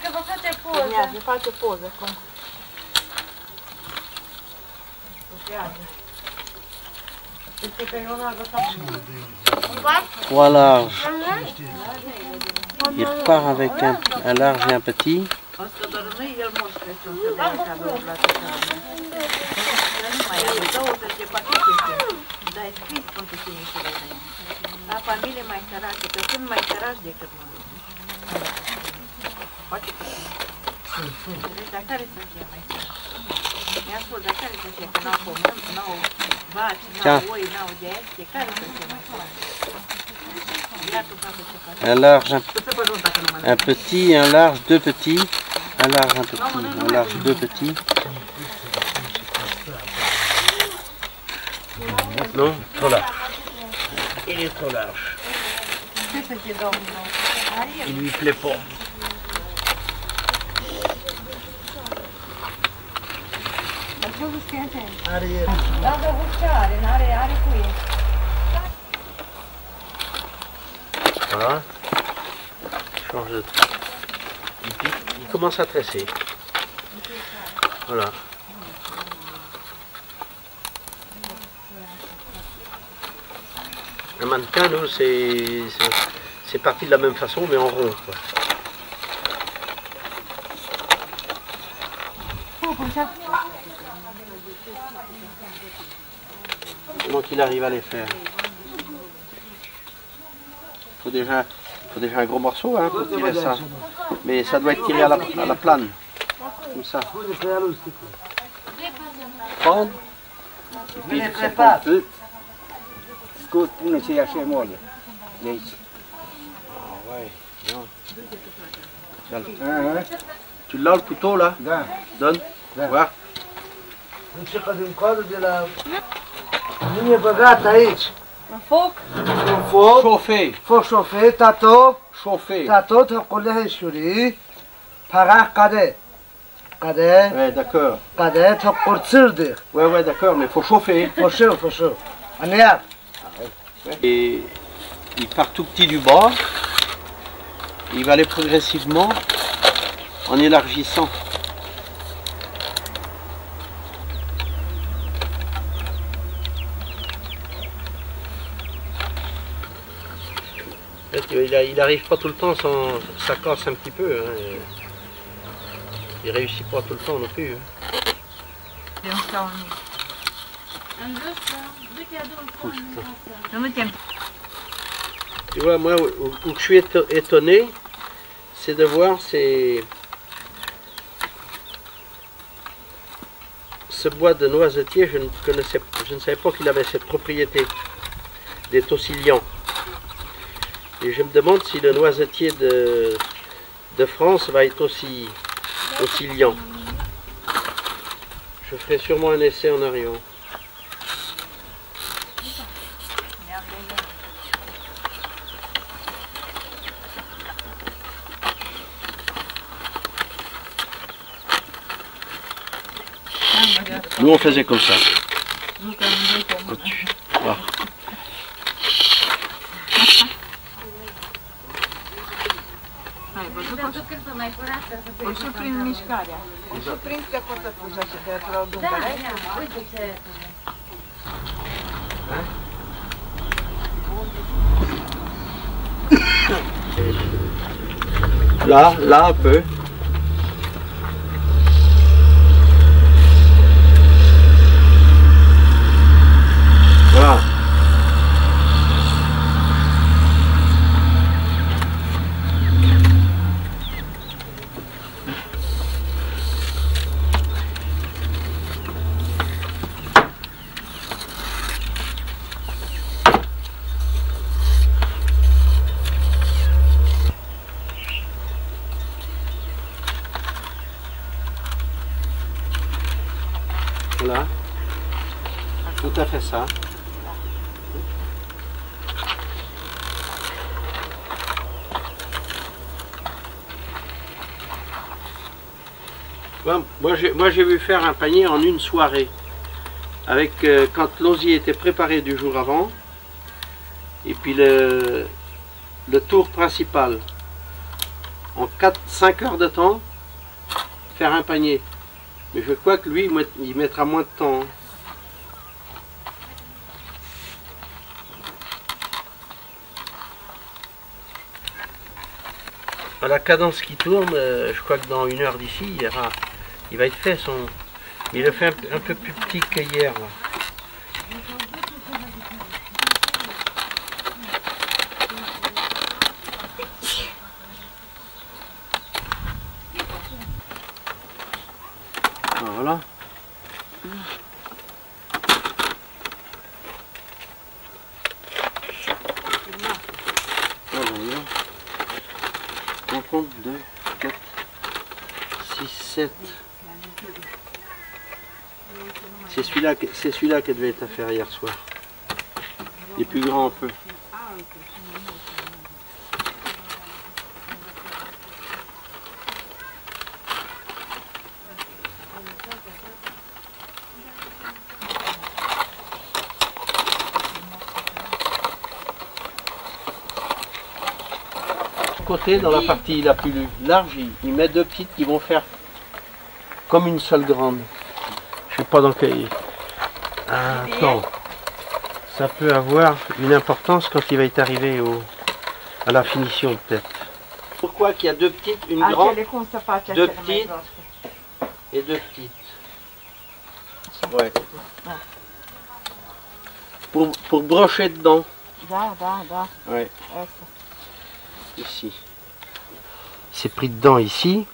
că vă face poză. Urmează, face poză acum. Trois larges. Il part avec un large et un petit. Da, e scris pentru cine și de noi. La familie mai săracă, că sunt mai săraci decât noi. Poate că sunt. Dar care să fie mai săraci? Mi-a spus, dar care să fie? Că n-au pământ, n-au vaci, n-au oi, n-au de care să fie mai săraci? Ia tu facă ce faci. Un large, un petit, un large, deux petits. Un large, un petit. Un large, deux petits. Non, trop large. Il est trop large. Il lui plaît pas. Voilà. Change de truc. Il commence à tresser. Voilà. Un mannequin, nous, c'est parti de la même façon, mais en rond, quoi. Comment qu'il arrive à les faire? Faut déjà un gros morceau hein, pour tirer ça. Mais ça doit être tiré à la plane. Comme ça. Prendre. Et puis ça prend un peu. Tu l'as le couteau là? Donne. Voir. Nu e băgat aici. Un foc? Un foc. Chauffer. Foc șofet, tato. Chauffer. Tato, tăcule șuri. Parah cade. Cade. Ouais, d'accord. Cade, tăcurțârdir. Ouais, d'accord, mais faut chauffer. Foșeu. Anear. Et il part tout petit du bas. Il va aller progressivement en élargissant. Il n'arrive pas tout le temps sans... Ça casse un petit peu. Hein. Il réussit pas tout le temps non plus. Hein. Tu vois, moi, où je suis étonné, c'est de voir ce bois de noisetier. Je ne savais pas qu'il avait cette propriété d'être aussi liant. Et je me demande si le noisetier de France va être aussi liant. Je ferai sûrement un essai en arrivant. Nous on faisait comme ça. Voilà. O și prin mișcarea. O și prins că poți să puși așa de acolo dungăre. Uite ce... Là un peu. Voilà. Voilà, tout à fait ça. Bon, moi j'ai vu faire un panier en une soirée, avec quand l'osier était préparé du jour avant, et puis le tour principal. en 4-5 heures de temps, faire un panier. Mais je crois que lui, il mettra moins de temps. À la cadence qui tourne, je crois que dans 1 heure d'ici, il va être fait son... Il le fait un peu plus petit que hier. Là. Voilà. On compte 2, 4, 6, 7. C'est celui-là qui devait être à faire hier soir. Il est plus grand un peu. Côté, dans la partie la plus large, il met 2 petites qui vont faire comme une seule grande. Je sais pas dans quel... Attends. Ça peut avoir une importance quand il va être arrivé à la finition peut-être. Pourquoi qu'il y a 2 petites, une grande, 2 petites et 2 petites. Ouais. Pour brocher dedans. Ouais. Ici. C'est pris dedans ici.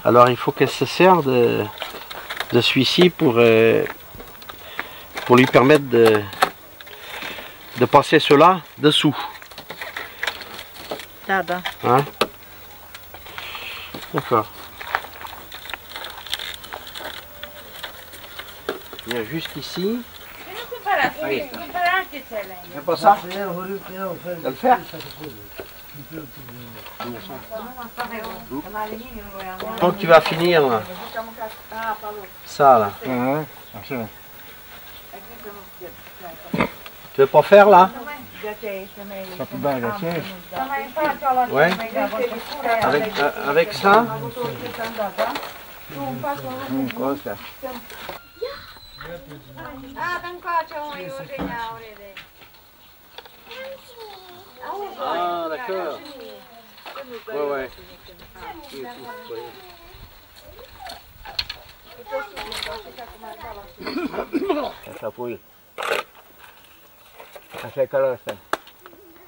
Alors il faut qu'elle se serve de celui-ci pour lui permettre de passer cela dessous. Hein? D'accord. Il y a juste ici. C'est pas ça? De le faire? Donc tu vas finir là. Ça là. Tu veux pas faire là? Ouais. Avec ça? Ah d'accord. Ouais.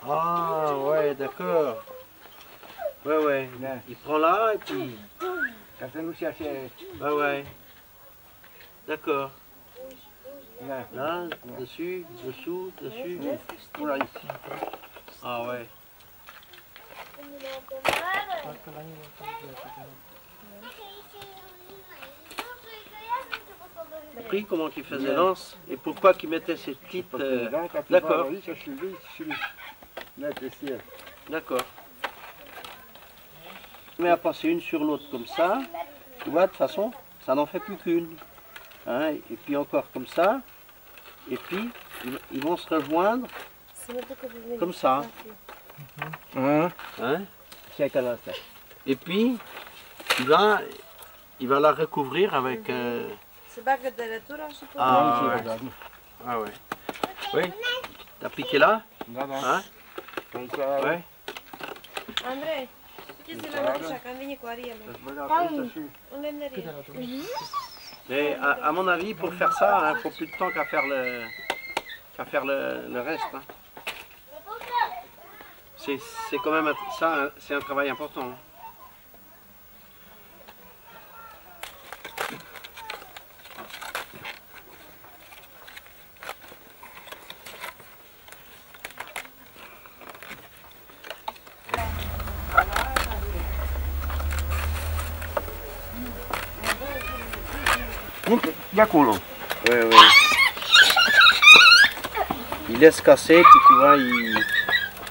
Ah ouais, d'accord. Ouais. Il prend là et puis... Ouais. D'accord. Là, dessus, dessous, dessus. Ah ouais. Compris comment il faisait l'anse et pourquoi il mettait ces petites... D'accord. D'accord. Mais à passer une sur l'autre comme ça, tu vois, de toute façon, ça n'en fait plus qu'une. Hein, et puis encore comme ça, et puis ils vont se rejoindre comme ça. Hein? Et puis il va la recouvrir avec... Ah ouais. Oui, t'as piqué là? Hein? Ouais. Andrei, ce la mătușa, că am venit cu Ariel. Unde merge? Mais à mon avis, pour faire ça, il faut plus de temps qu'à faire le reste. Hein. C'est quand même ça, c'est un travail important. Hein. Ouais. Il laisse casser, puis tu vois,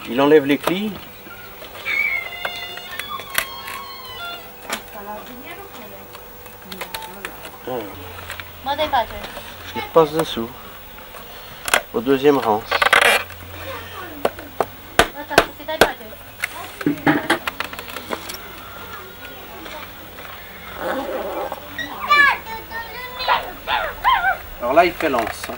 il enlève les clis. Il passe dessous, au deuxième rang. là, il fait l'anse. Hein.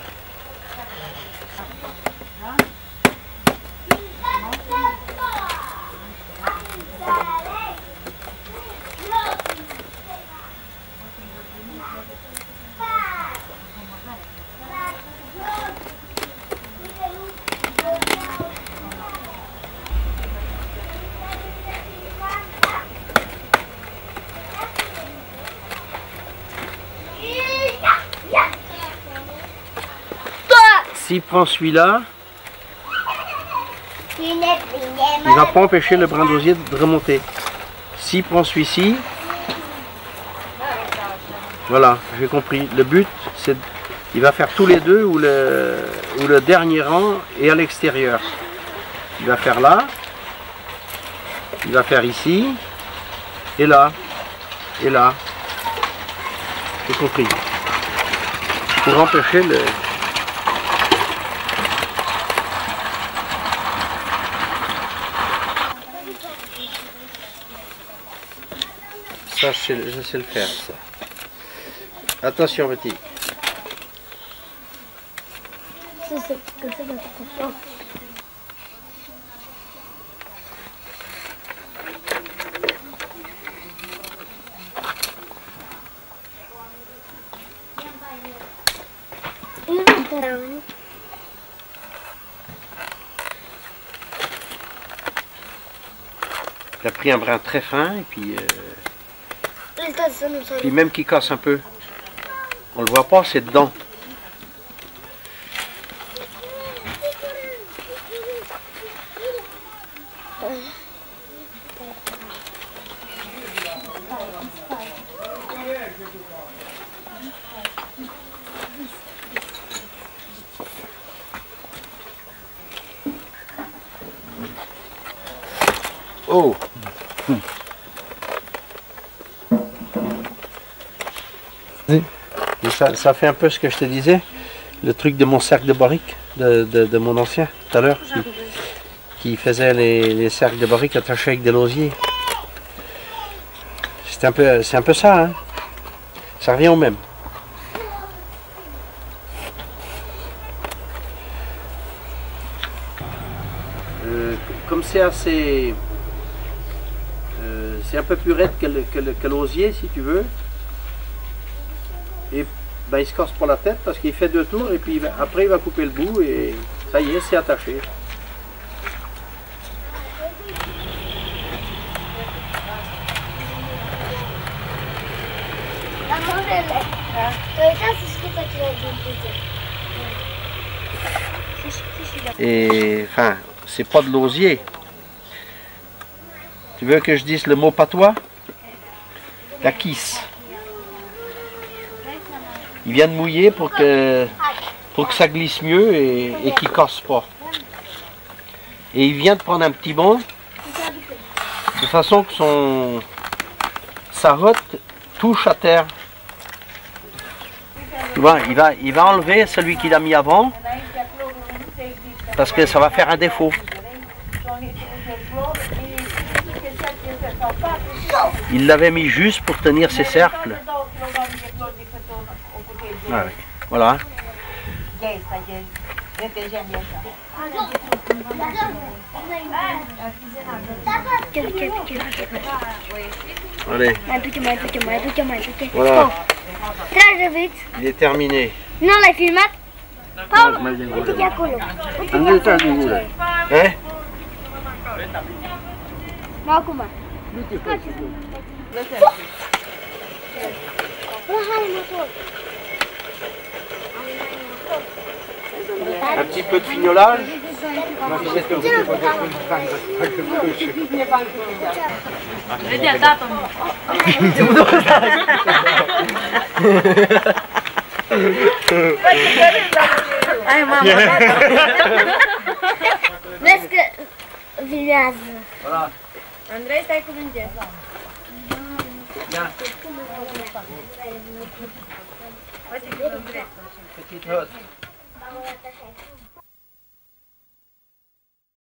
S'il prend celui-là, il va pas empêcher le brin d'osier de remonter. S'il prend celui-ci, voilà, j'ai compris. Le but, c'est il va faire tous les deux où le dernier rang est à l'extérieur. Il va faire là, il va faire ici, et là, et là. J'ai compris. Pour empêcher le... Ça, je sais le faire, ça. Attention, petit. Il a pris un brin très fin et puis même qui casse un peu. On le voit pas, c'est dedans. Oh! Et ça fait un peu ce que je te disais, le truc de mon cercle de barrique, de mon ancien, tout à l'heure, qui faisait les cercles de barrique attachés avec des lausiers. C'est un peu ça, hein. Ça revient au même. Comme c'est assez... c'est un peu plus raide que l'osier, si tu veux. Et ben, il se casse pas la tête parce qu'il fait 2 tours et puis après il va couper le bout et ça y est, c'est attaché. Et enfin, c'est pas de l'osier. Tu veux que je dise le mot patois? La quisse. Il vient de mouiller pour que ça glisse mieux et qu'il ne casse pas. Et il vient de prendre un petit bond de façon que sa rotte touche à terre. Tu vois, il va enlever celui qu'il a mis avant parce que ça va faire un défaut. Il l'avait mis juste pour tenir ses cercles. Ah oui. Voilà. Allez. Voilà. Il est terminé. Non, l'hai filmato? Paolo, metti che a quello. Hein? No, come? Un petit peu de fignolage. Vedi, ha dato Vezi că filmează. Andrei, stai cu minte. Petite hotte.